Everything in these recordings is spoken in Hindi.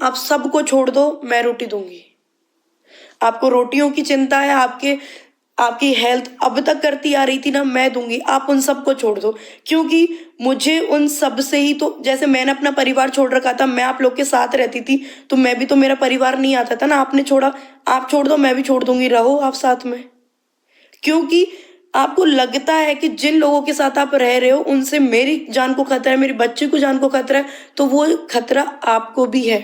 आप सबको छोड़ दो, मैं रोटी दूंगी। आपको रोटियों की चिंता है, आपकी हेल्थ अब तक करती आ रही थी ना, मैं दूंगी। आप उन सबको छोड़ दो, क्योंकि मुझे उन सब से ही तो, जैसे मैंने अपना परिवार छोड़ रखा था, मैं आप लोग के साथ रहती थी, तो मैं भी तो, मेरा परिवार नहीं आता था ना। आपने छोड़ा, आप छोड़ दो, मैं भी छोड़ दूंगी, रहो आप साथ में। क्योंकि आपको लगता है कि जिन लोगों के साथ आप रह रहे हो उनसे मेरी जान को खतरा है, मेरी बच्चे को जान को खतरा है, तो वो खतरा आपको भी है,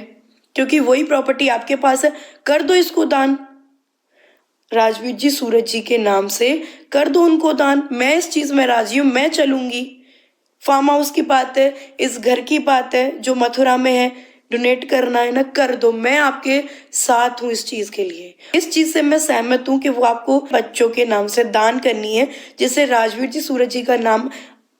क्योंकि वही प्रॉपर्टी आपके पास है। कर दो इसको दान, राजवीर जी, सूरज जी के नाम से कर दो उनको दान। मैं इस चीज में राजी हूं, मैं चलूंगी। फार्म हाउस की बात है, इस घर की बात है जो मथुरा में है, डोनेट करना है ना, कर दो। मैं आपके साथ हूँ इस चीज के लिए। इस चीज से मैं सहमत हूँ कि वो आपको बच्चों के नाम से दान करनी है, जिससे राजवीर जी, सूरज जी का नाम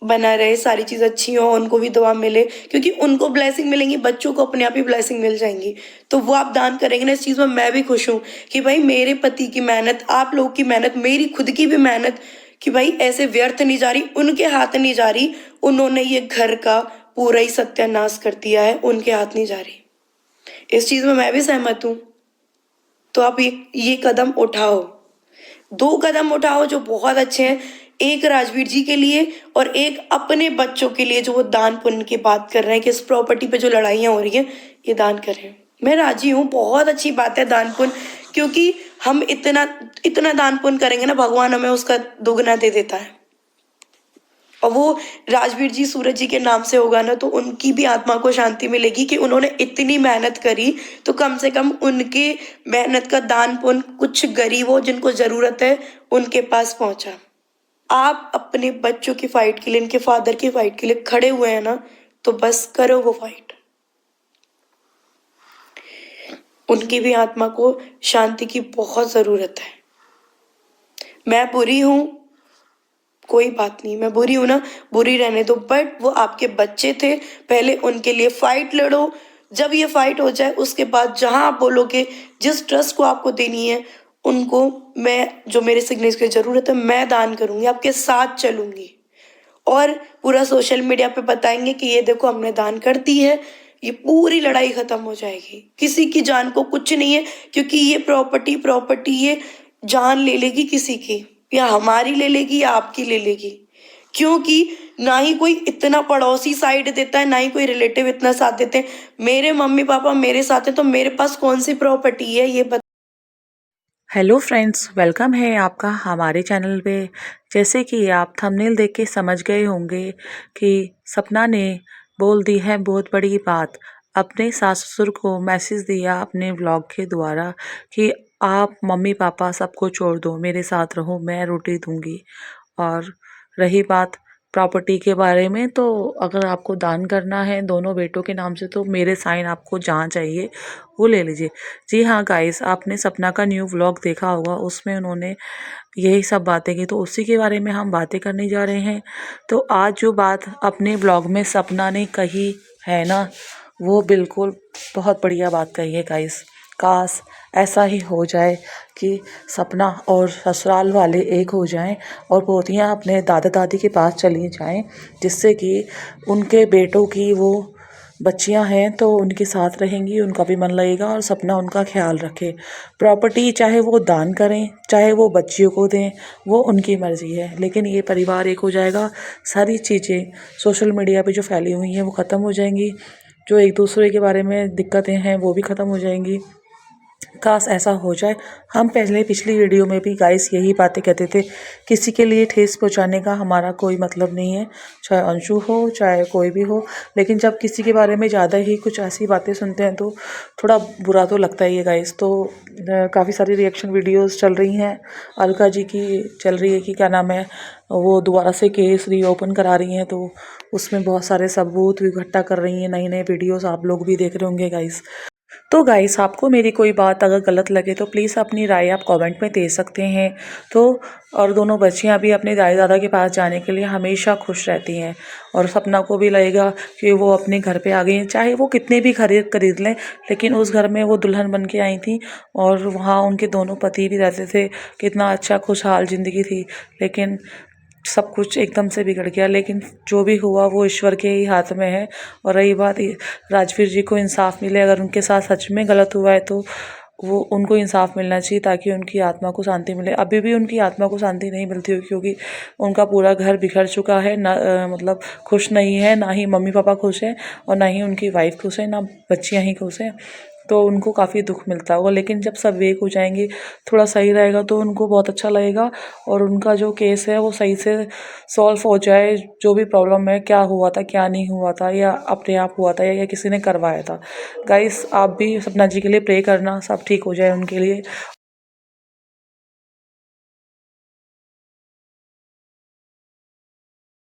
बना रहे, सारी चीज अच्छी हो, उनको भी दुआ मिले, क्योंकि उनको ब्लेसिंग मिलेंगी, बच्चों को अपने आप ही ब्लेसिंग मिल जाएंगी। तो वो आप दान करेंगे ना, इस चीज में मैं भी खुश हूँ कि भाई मेरे पति की मेहनत, आप लोग की मेहनत, मेरी खुद की भी मेहनत, कि भाई ऐसे व्यर्थ नहीं जा रही, उनके हाथ नहीं जा रही। उन्होंने ये घर का पूरा ही सत्यानाश कर दिया है, उनके हाथ नहीं जा रही। इस चीज में मैं भी सहमत हूँ। तो आप ये कदम उठाओ, 2 कदम उठाओ जो बहुत अच्छे हैं। एक राजवीर जी के लिए और एक अपने बच्चों के लिए, जो वो दान पुण्य की बात कर रहे हैं कि इस प्रॉपर्टी पे जो लड़ाइयाँ हो रही हैं, ये दान करें। मैं राजी हूँ, बहुत अच्छी बात है दान पुण्य, क्योंकि हम इतना इतना दान पुण्य करेंगे ना, भगवान हमें उसका दुगना दे देता है। और वो राजवीर जी, सूरज जी के नाम से होगा ना, तो उनकी भी आत्मा को शांति मिलेगी कि उन्होंने इतनी मेहनत करी, तो कम से कम उनके मेहनत का दान पुण्य कुछ गरीबों जिनको जरूरत है उनके पास पहुंचा। आप अपने बच्चों की फाइट के लिए, इनके फादर की फाइट के लिए खड़े हुए हैं ना, तो बस करो वो फाइट। उनकी भी आत्मा को शांति की बहुत जरूरत है। मैं बुरी हूं, कोई बात नहीं, मैं बुरी हूं ना, बुरी रहने दो, बट वो आपके बच्चे थे, पहले उनके लिए फाइट लड़ो। जब ये फाइट हो जाए उसके बाद जहां आप बोलोगे, जिस ट्रस्ट को आपको देनी है उनको, मैं जो मेरे सिग्नेचर की जरूरत है मैं दान करूंगी, आपके साथ चलूंगी, और पूरा सोशल मीडिया पे बताएंगे कि ये देखो हमने दान कर दी है। ये पूरी लड़ाई खत्म हो जाएगी, किसी की जान को कुछ नहीं है, क्योंकि ये प्रॉपर्टी ये जान ले लेगी किसी की, या हमारी ले लेगी या आपकी ले लेगी। क्योंकि ना ही कोई इतना पड़ोसी साइड देता है, ना ही कोई रिलेटिव इतना साथ देते हैं। मेरे मम्मी पापा मेरे साथ हैं, तो मेरे पास कौन सी प्रॉपर्टी है ये बता। हेलो फ्रेंड्स, वेलकम है आपका हमारे चैनल पे। जैसे कि आप थंबनेल देख के समझ गए होंगे कि सपना ने बोल दी है बहुत बड़ी बात। अपने सास ससुर को मैसेज दिया अपने व्लॉग के द्वारा कि आप मम्मी पापा सबको छोड़ दो, मेरे साथ रहो, मैं रोटी दूंगी। और रही बात प्रॉपर्टी के बारे में, तो अगर आपको दान करना है दोनों बेटों के नाम से, तो मेरे साइन आपको जहाँ चाहिए वो ले लीजिए। जी हाँ गाइस, आपने सपना का न्यू व्लॉग देखा होगा, उसमें उन्होंने यही सब बातें की, तो उसी के बारे में हम बातें करने जा रहे हैं। तो आज जो बात अपने व्लॉग में सपना ने कही है ना, वो बिल्कुल बहुत बढ़िया बात कही है गाइस। काश ऐसा ही हो जाए कि सपना और ससुराल वाले एक हो जाएं और पोतियां अपने दादा दादी के पास चली जाएं, जिससे कि उनके बेटों की वो बच्चियां हैं तो उनके साथ रहेंगी, उनका भी मन लगेगा और सपना उनका ख्याल रखे। प्रॉपर्टी चाहे वो दान करें, चाहे वो बच्चियों को दें, वो उनकी मर्ज़ी है, लेकिन ये परिवार एक हो जाएगा। सारी चीज़ें सोशल मीडिया पे जो फैली हुई हैं वो ख़त्म हो जाएंगी, जो एक दूसरे के बारे में दिक्कतें हैं वो भी ख़त्म हो जाएंगी। काश ऐसा हो जाए। हम पहले पिछली वीडियो में भी गाइस यही बातें कहते थे, किसी के लिए ठेस पहुंचाने का हमारा कोई मतलब नहीं है, चाहे अंशु हो चाहे कोई भी हो। लेकिन जब किसी के बारे में ज़्यादा ही कुछ ऐसी बातें सुनते हैं तो थोड़ा बुरा तो लगता ही है गाइस। तो काफ़ी सारी रिएक्शन वीडियोस चल रही हैं, अलका जी की चल रही है कि क्या नाम है, वो दोबारा से केस रीओपन करा रही हैं, तो उसमें बहुत सारे सबूत भी इकट्ठा कर रही हैं। नई नई वीडियोस आप लोग भी देख रहे होंगे गाइस। तो गाइस, आपको मेरी कोई बात अगर गलत लगे तो प्लीज़ अपनी राय आप कमेंट में दे सकते हैं। तो और दोनों बच्चियां भी अपने दादी दादा के पास जाने के लिए हमेशा खुश रहती हैं, और सपना को भी लगेगा कि वो अपने घर पे आ गई हैं। चाहे वो कितने भी खरीद लें, लेकिन उस घर में वो दुल्हन बन के आई थी और वहाँ उनके दोनों पति भी रहते थे, कितना अच्छा खुशहाल ज़िंदगी थी। लेकिन सब कुछ एकदम से बिगड़ गया, लेकिन जो भी हुआ वो ईश्वर के ही हाथ में है। और रही बात राजवीर जी को इंसाफ मिले, अगर उनके साथ सच में गलत हुआ है तो वो उनको इंसाफ मिलना चाहिए ताकि उनकी आत्मा को शांति मिले। अभी भी उनकी आत्मा को शांति नहीं मिलती होगी क्योंकि उनका पूरा घर बिखर चुका है ना, मतलब खुश नहीं है, ना ही मम्मी पापा खुश हैं और ना ही उनकी वाइफ खुश है, ना बच्चियाँ ही खुश हैं। तो उनको काफ़ी दुख मिलता होगा, लेकिन जब सब वेक हो जाएंगे, थोड़ा सही रहेगा तो उनको बहुत अच्छा लगेगा और उनका जो केस है वो सही से सॉल्व हो जाए। जो भी प्रॉब्लम है, क्या हुआ था क्या नहीं हुआ था, या अपने आप हुआ था या किसी ने करवाया था। गाइस, आप भी सपना जी के लिए प्रे करना, सब ठीक हो जाए उनके लिए।